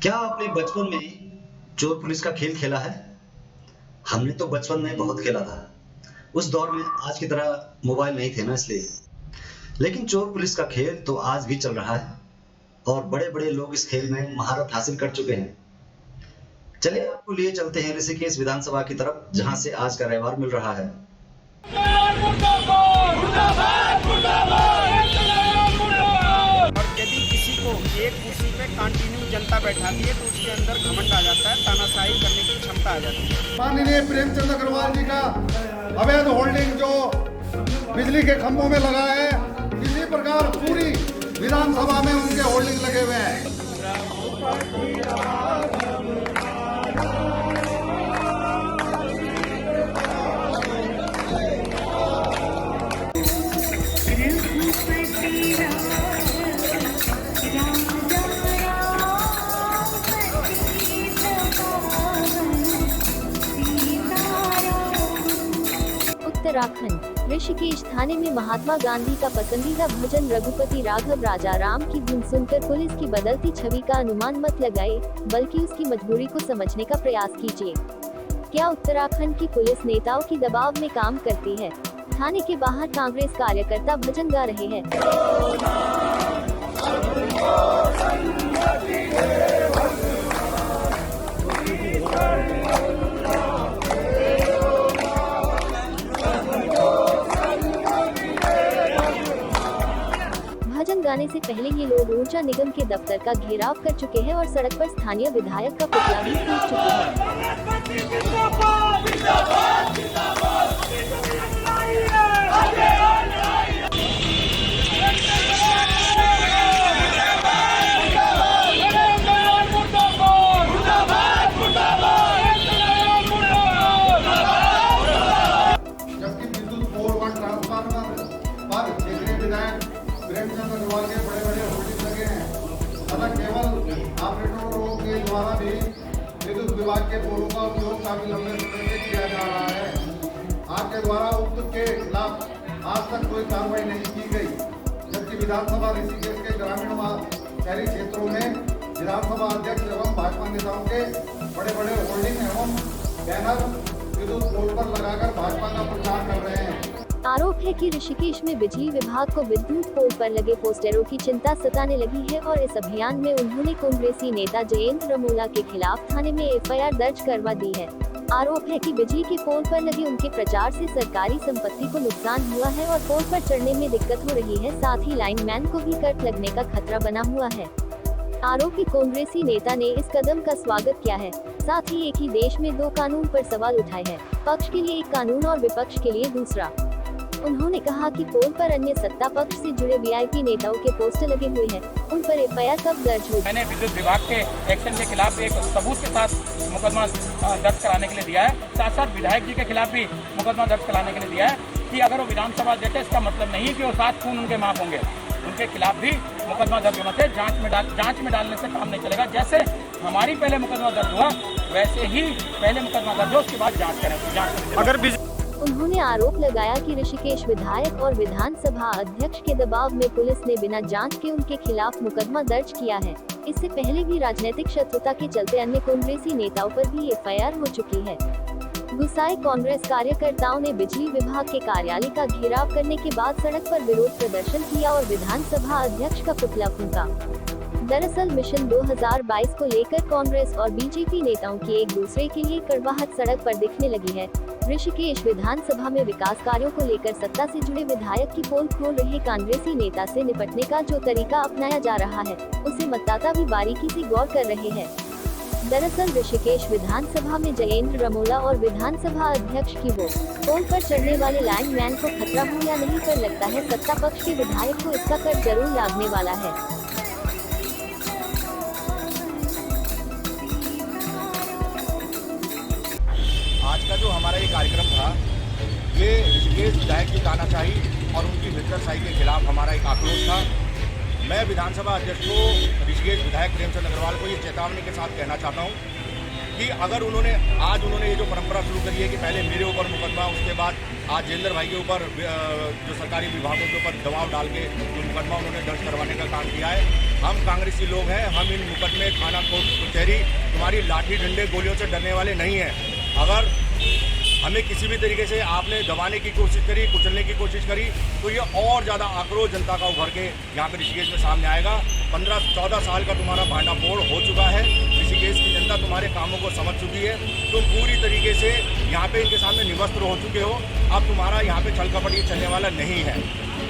क्या आपने बचपन में चोर पुलिस का खेल खेला है? हमने तो बचपन में बहुत खेला था। उस दौर में आज की तरह मोबाइल नहीं थे ना, इसलिए। लेकिन चोर पुलिस का खेल तो आज भी चल रहा है और बड़े-बड़े लोग इस खेल में महारत हासिल कर चुके हैं। चलिए आपको लिए चलते हैं ऋषिकेश विधानसभा की तरफ, जहां से आज का व्यवहार मिल रहा है। और यदि किसी को एक कुर्सी पे कंटिन्यू जनता बैठाती है तो उसके अंदर घमंड आ जाता है, तानाशाही करने की क्षमता आ जाती है। माननीय प्रेमचंद अग्रवाल जी का अवैध होल्डिंग जो बिजली के खंभों में लगा है, इसी प्रकार पूरी विधानसभा में उनके होल्डिंग लगे हुए हैं। उत्तराखंड ऋषिकेश थाने में महात्मा गांधी का पसंदीदा भजन रघुपति राघव राजा राम की धुन सुनकर पुलिस की बदलती छवि का अनुमान मत लगाए, बल्कि उसकी मजबूरी को समझने का प्रयास कीजिए। क्या उत्तराखंड की पुलिस नेताओं की दबाव में काम करती है? थाने के बाहर कांग्रेस कार्यकर्ता भजन गा रहे हैं। भजन गाने से पहले ये लोग ऊर्जा निगम के दफ्तर का घेराव कर चुके हैं और सड़क पर स्थानीय विधायक का पुतला भी फूट चुके हैं। जबकि विद्युत पोल व ट्रांसफार्मर पर क्षेत्रीय विधायक प्रेमचंद अग्रवाल के बड़े-बड़े होर्डिंग लगे हैं। तथा केवल ऑपरेटरों के द्वारा भी विद्युत विभाग के पोलों का उपयोग काफी लंबे समय से किया जा रहा है। आपके द्वारा उक्त के खिलाफ आज तक कोई कार्रवाई नहीं की गई, जबकि विधानसभा ऋषिकेश के ग्रामीण व शहरी क्षेत्रों में विधानसभा अध्यक्ष एवं भाजपा नेताओं के बड़े-बड़े होर्डिंग एवं बैनर विद्युत पोल पर लगाकर भाजपा का प्रचार कर रहे हैं। आरोप है कि ऋषिकेश में बिजली विभाग को विद्युत पोल पर लगे पोस्टरों की चिंता सताने लगी है और इस अभियान में उन्होंने कांग्रेसी नेता जयेंद्र रमोला के खिलाफ थाने में एफआईआर दर्ज करवा दी है। आरोप है कि बिजली के पोल पर लगे उनके प्रचार से सरकारी संपत्ति को नुकसान हुआ है और पोल पर चढ़ने में दिक्कत हो रही है। साथ ही लाइनमैन को भी कट लगने का खतरा बना हुआ है। आरोपी कांग्रेसी नेता ने इस कदम का स्वागत किया है। साथ ही एक ही देश में दो कानून पर सवाल उठाए हैं, पक्ष के लिए एक कानून और विपक्ष के लिए दूसरा। उन्होंने कहा कि पोल पर अन्य सत्ता पक्ष से जुड़े वीआईपी नेताओं के पोस्टर लगे हुए हैं, उन पर एफआईआर कब दर्ज होगी? मैंने विद्युत विभाग के एक्शन के खिलाफ एक सबूत के साथ मुकदमा दर्ज कराने के लिए दिया है। साथ साथ विधायक जी के खिलाफ भी मुकदमा दर्ज कराने के लिए दिया है कि अगर वो विधानसभा अध्यक्ष है, इसका मतलब नहीं है कि वो 7 खून उनके माफ होंगे। उनके खिलाफ भी मुकदमा दर्ज होना चाहिए। जांच में डालने से काम नहीं चलेगा। जैसे हमारी पहले मुकदमा दर्ज हुआ, वैसे ही पहले मुकदमा दर्ज हो, उसके बाद जांच करें। अगर उन्होंने आरोप लगाया कि ऋषिकेश विधायक और विधानसभा अध्यक्ष के दबाव में पुलिस ने बिना जांच के उनके खिलाफ मुकदमा दर्ज किया है। इससे पहले भी राजनीतिक शत्रुता के चलते अन्य कांग्रेसी नेताओं पर भी एफआईआर हो चुकी है। गुस्साए कांग्रेस कार्यकर्ताओं ने बिजली विभाग के कार्यालय का घेराव करने के बाद सड़क पर विरोध प्रदर्शन किया और विधानसभा अध्यक्ष का पुतला फूंका। दरअसल मिशन 2022 को लेकर कांग्रेस और बीजेपी नेताओं की एक दूसरे के लिए कड़वाहट सड़क पर दिखने लगी है। ऋषिकेश विधानसभा में विकास कार्यों को लेकर सत्ता से जुड़े विधायक की पोल खोल रहे कांग्रेसी नेता से निपटने का जो तरीका अपनाया जा रहा है, उसे मतदाता भी बारीकी से गौर कर रहे हैं। दरअसल ऋषिकेश विधानसभा में जयेंद्र रमोला और विधानसभा अध्यक्ष की वो पोल पर चढ़ने वाले लाइनमैन को खतरा हो या नहीं, पर लगता है सत्ता पक्ष के विधायक को इसका कर जरूर लागने वाला है। आज का जो हमारा ये कार्यक्रम था, ये ऋषिकेश विधायक की तानाशाही और उनकी मित्रशाही के खिलाफ हमारा एक आक्रोश था। मैं विधानसभा अध्यक्ष को, ऋषिकेश विधायक प्रेमचंद अग्रवाल को ये चेतावनी के साथ कहना चाहता हूँ कि अगर आज उन्होंने ये जो परंपरा शुरू करी है कि पहले मेरे ऊपर मुकदमा, उसके बाद आज जयेंद्र भाई के ऊपर जो सरकारी विभागों के ऊपर दबाव डाल के जो मुकदमा उन्होंने दर्ज करवाने का काम किया है, हम कांग्रेसी लोग हैं, हम इन मुकदमे, थाना, कोर्ट, कचहरी, तुम्हारी लाठी डंडे गोलियों से डरने वाले नहीं हैं। अगर हमें किसी भी तरीके से आपने दबाने की कोशिश करी, कुचलने की कोशिश करी, तो ये और ज़्यादा आक्रोश जनता का उभर के यहाँ पे ऋषिकेश में सामने आएगा। 15-14 साल का तुम्हारा भांडाफोड़ हो चुका है। ऋषिकेश की जनता तुम्हारे कामों को समझ चुकी है। तुम पूरी तरीके से यहाँ पे इनके सामने निवस्त्र हो चुके हो। अब तुम्हारा यहाँ पे छल कपट ये चलने वाला नहीं है।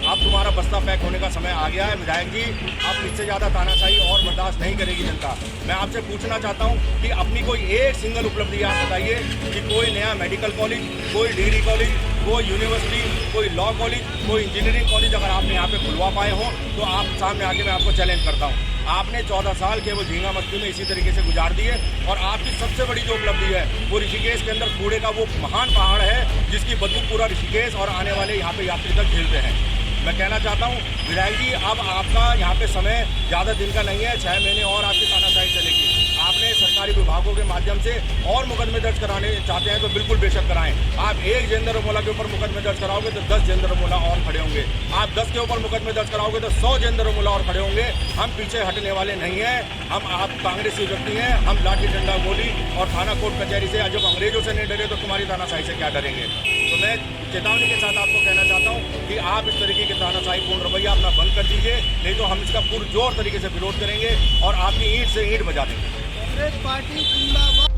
अब तुम्हारा बस्ता पैक होने का समय आ गया है। विधायक जी, अब इससे ज़्यादा तानाशाही और बर्दाश्त नहीं करेगी जनता। मैं आपसे पूछना चाहता हूँ कि अपनी कोई एक सिंगल उपलब्धि आप बताइए कि कोई नया मेडिकल कॉलेज, कोई डिग्री कॉलेज, कोई यूनिवर्सिटी, कोई लॉ कॉलेज, कोई इंजीनियरिंग कॉलेज अगर आपने यहाँ पे खुलवा पाए हों तो आप सामने आके मैं आपको चैलेंज करता हूँ। आपने 14 साल के वो झींगा मस्ती में इसी तरीके से गुजार दिए और आपकी सबसे बड़ी जो उपलब्धि है वो ऋषिकेश के अंदर कूड़े का वो महान पहाड़ है जिसकी बदबू पूरा ऋषिकेश और आने वाले यहाँ पे यात्री तक झेलते हैं। मैं कहना चाहता हूँ विधायक जी, अब आपका यहाँ पे समय ज़्यादा दिन का नहीं है, 6 महीने और आपकी तानाशाही चलेगी। आपने सरकारी विभागों के माध्यम से और मुकदमे दर्ज कराने चाहते हैं तो बिल्कुल बेशक कराएं। आप एक जयेंद्र रमोला के ऊपर मुकदमे दर्ज कराओगे तो 10 जयेंद्र रमोला और खड़े होंगे। आप 10 के ऊपर मुकदमे दर्ज कराओगे तो 100 जयेंद्र रमोला और खड़े होंगे। हम पीछे हटने वाले नहीं हैं। हम आप कांग्रेसी व्यक्ति हैं। हम लाठी डंडा गोली और थाना कोर्ट कचहरी से जब अंग्रेजों से नहीं डरे तो तुम्हारी तानाशाही से क्या डरेंगे। तो मैं चेतावनी के साथ आपको कहना चाहता हूँ कि आप इस तरीके के तानाशाही पूर्ण रवैया अपना बंद कर दीजिए, नहीं तो हम इसका पुरजोर तरीके से विरोध करेंगे और आपकी ईंट से ईंट बजा देंगे। कांग्रेस पार्टी जिंदाबाद।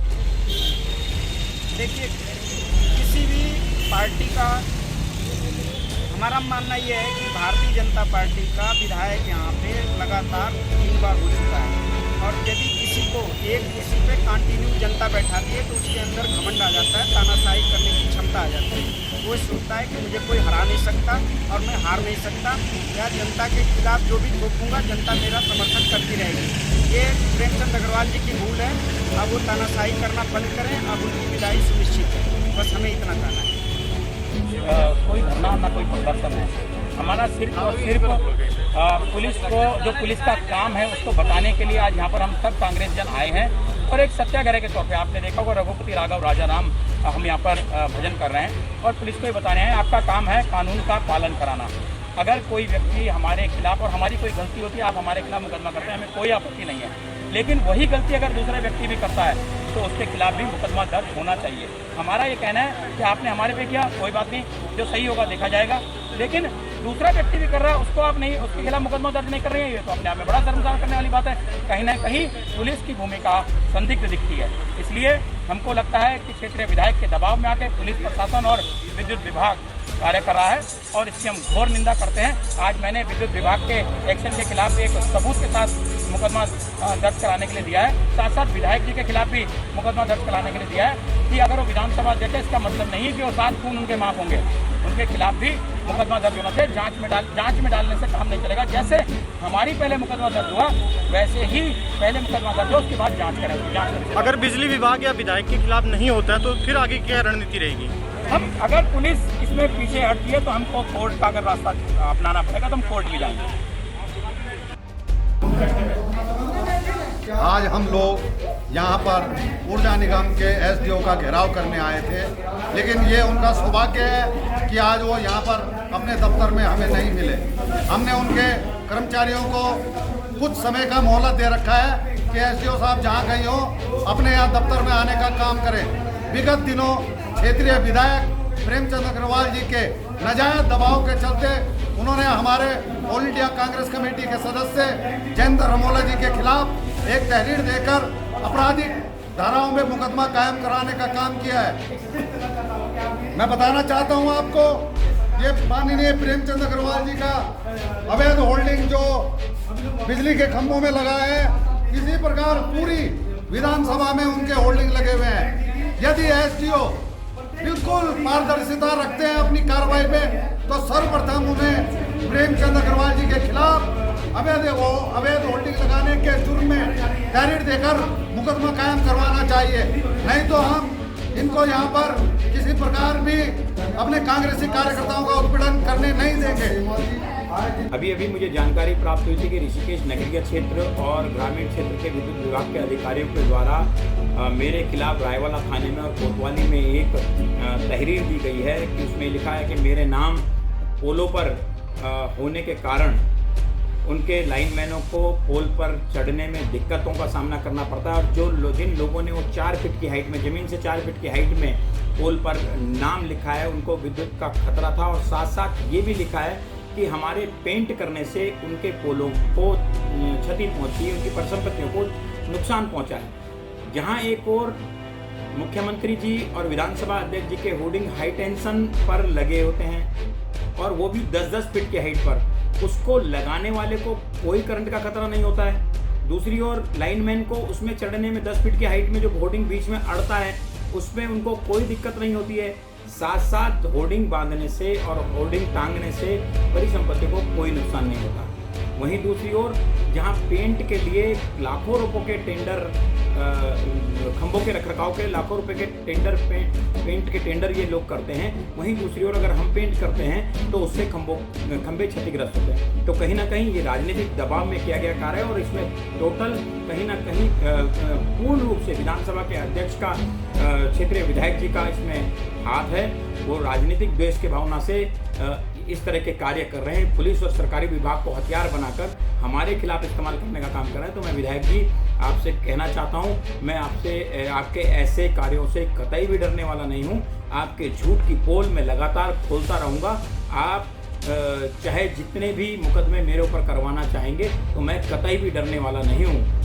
देखिए, किसी भी पार्टी का हमारा मानना ये है कि भारतीय जनता पार्टी का विधायक यहाँ पे लगातार 3 बार हो चुका है और यदि किसी को एक कुर्सी पे कंटिन्यू जनता बैठाती है तो उसके अंदर घमंड आ जाता है, तानाशाही करने की क्षमता आ जाती है। वो सोचता है कि मुझे कोई हरा नहीं सकता और मैं हार नहीं सकता, या जनता के खिलाफ जो भी ठोकूंगा जनता मेरा समर्थन करती रहेगी। ये प्रेमचंद अग्रवाल जी की भूल है। अब वो तानाशाही करना बंद करें, अब उनकी विदाई सुनिश्चित है। बस हमें इतना कहना है। कोई धरना ना कोई प्रदर्शन है, हमारा सिर्फ और सिर्फ पुलिस को, जो पुलिस का काम है उसको बताने के लिए आज यहाँ पर हम सब कांग्रेस जन आए हैं और एक सत्याग्रह के तौर पे आपने देखा होगा रघुपति राघव राजाराम हम यहाँ पर भजन कर रहे हैं और पुलिस को ये बताने हैं आपका काम है कानून का पालन कराना। अगर कोई व्यक्ति हमारे खिलाफ और हमारी कोई गलती होती है, आप हमारे खिलाफ मुकदमा करते हैं, हमें कोई आपत्ति नहीं है, लेकिन वही गलती अगर दूसरा व्यक्ति भी करता है तो उसके खिलाफ भी मुकदमा दर्ज होना चाहिए। हमारा ये कहना है कि आपने हमारे पे किया, कोई बात नहीं, जो सही होगा देखा जाएगा, लेकिन दूसरा व्यक्ति भी कर रहा है उसको आप नहीं, उसके खिलाफ मुकदमा दर्ज नहीं कर रहे हैं, ये तो अपने आप में बड़ा शर्मसार करने वाली बात है। कहीं ना कहीं पुलिस की भूमिका संदिग्ध दिखती है। इसलिए हमको लगता है कि क्षेत्रीय विधायक के दबाव में आकर पुलिस प्रशासन और विद्युत विभाग कार्य कर रहा है और इसकी हम घोर निंदा करते हैं। आज मैंने विद्युत विभाग के एक्शन के खिलाफ एक सबूत के साथ मुकदमा दर्ज कराने के लिए दिया है, साथ साथ विधायक जी के खिलाफ भी मुकदमा दर्ज कराने के लिए दिया है कि अगर वो विधानसभा अध्यक्ष है इसका मतलब नहीं है कि वो 7 खून उनके माफ होंगे, उनके खिलाफ भी मुकदमा दर्ज होना चाहिए। जांच में डालने से काम नहीं चलेगा। जैसे हमारी पहले मुकदमा दर्ज हुआ वैसे ही पहले मुकदमा दर्ज हो, उसके बाद जांच करेंगे। अगर बिजली विभाग या विधायक के खिलाफ नहीं होता है तो फिर आगे क्या रणनीति रहेगी? हम अगर पुलिस इसमें पीछे हटती है तो हमको कोर्ट का अगर रास्ता अपनाना पड़ेगा तो हम कोर्ट भी जाएंगे। आज हम लोग यहाँ पर ऊर्जा निगम के एसडीओ का घेराव करने आए थे, लेकिन ये उनका सौभाग्य है कि आज वो यहाँ पर अपने दफ्तर में हमें नहीं मिले। हमने उनके कर्मचारियों को कुछ समय का मोहलत दे रखा है कि एसडीओ साहब जहाँ कहीं हो अपने यहाँ दफ्तर में आने का काम करें। विगत दिनों क्षेत्रीय विधायक प्रेमचंद अग्रवाल जी के नाजायज दबाव के चलते उन्होंने हमारे ऑल इंडिया कांग्रेस कमेटी के सदस्य जयेंद्र रमोला जी के खिलाफ एक तहरीर देकर आपराधिक धाराओं में मुकदमा कायम कराने का काम किया है। मैं बताना चाहता हूं आपको, ये माननीय प्रेमचंद अग्रवाल जी का अवैध होल्डिंग जो बिजली के खंभों में लगा है, इसी प्रकार पूरी विधानसभा में उनके होल्डिंग लगे हुए हैं। यदि एसडीओ बिल्कुल पारदर्शिता रखते हैं अपनी कार्रवाई में तो सर्वप्रथम उन्हें प्रेमचंद अग्रवाल जी के खिलाफ अवैध होल्डिंग लगाने के जुर्म में तहरीर देकर मुकदमा कायम करवाना चाहिए, नहीं तो हम इनको यहाँ पर किसी प्रकार भी अपने कांग्रेसी कार्यकर्ताओं का उत्पीड़न करने नहीं देंगे। अभी मुझे जानकारी प्राप्त हुई थी कि ऋषिकेश नगरीय क्षेत्र और ग्रामीण क्षेत्र के विद्युत विभाग के अधिकारियों के द्वारा मेरे खिलाफ रायवाला थाने में और कोतवाली में एक तहरीर दी गई है कि उसमें लिखा है कि मेरे नाम पोलो पर होने के कारण उनके लाइनमैनों को पोल पर चढ़ने में दिक्कतों का सामना करना पड़ता है। और जिन लोगों ने वो 4 फीट की हाइट में, ज़मीन से 4 फीट की हाइट में पोल पर नाम लिखा है, उनको विद्युत का खतरा था। और साथ साथ ये भी लिखा है कि हमारे पेंट करने से उनके पोलों को क्षति पहुंची, उनकी परिसंपत्तियों को नुकसान पहुंचा है। जहां एक और मुख्यमंत्री जी और विधानसभा अध्यक्ष जी के होर्डिंग हाई टेंशन पर लगे होते हैं और वो भी 10-10 फीट की हाइट पर, उसको लगाने वाले को कोई करंट का खतरा नहीं होता है। दूसरी ओर लाइनमैन को उसमें चढ़ने में 10 फीट की हाइट में जो होर्डिंग बीच में अड़ता है उसमें उनको कोई दिक्कत नहीं होती है। साथ साथ होर्डिंग बांधने से और होर्डिंग टांगने से परिसंपत्ति को कोई नुकसान नहीं होता। वहीं दूसरी ओर जहां पेंट के लिए लाखों रुपयों के टेंडर, खंभों के रखरखाव के लाखों रुपए के टेंडर, पेंट के टेंडर ये लोग करते हैं, वहीं दूसरी ओर अगर हम पेंट करते हैं तो उससे खंभे क्षतिग्रस्त होते हैं। तो कहीं ना कहीं ये राजनीतिक दबाव में किया गया कार्य है और इसमें टोटल कहीं ना कहीं पूर्ण रूप से विधानसभा के अध्यक्ष का, क्षेत्रीय विधायक जी का इसमें हाथ है। वो राजनीतिक द्वेष के भावना से इस तरह के कार्य कर रहे हैं। पुलिस और सरकारी विभाग को हथियार बनाकर हमारे खिलाफ इस्तेमाल करने का काम कर रहे हैं। तो मैं विधायक जी आपसे कहना चाहता हूं, मैं आपसे आपके ऐसे कार्यों से कतई भी डरने वाला नहीं हूं। आपके झूठ की पोल में लगातार खोलता रहूंगा। आप चाहे जितने भी मुकदमे मेरे ऊपर करवाना चाहेंगे तो मैं कतई भी डरने वाला नहीं हूं।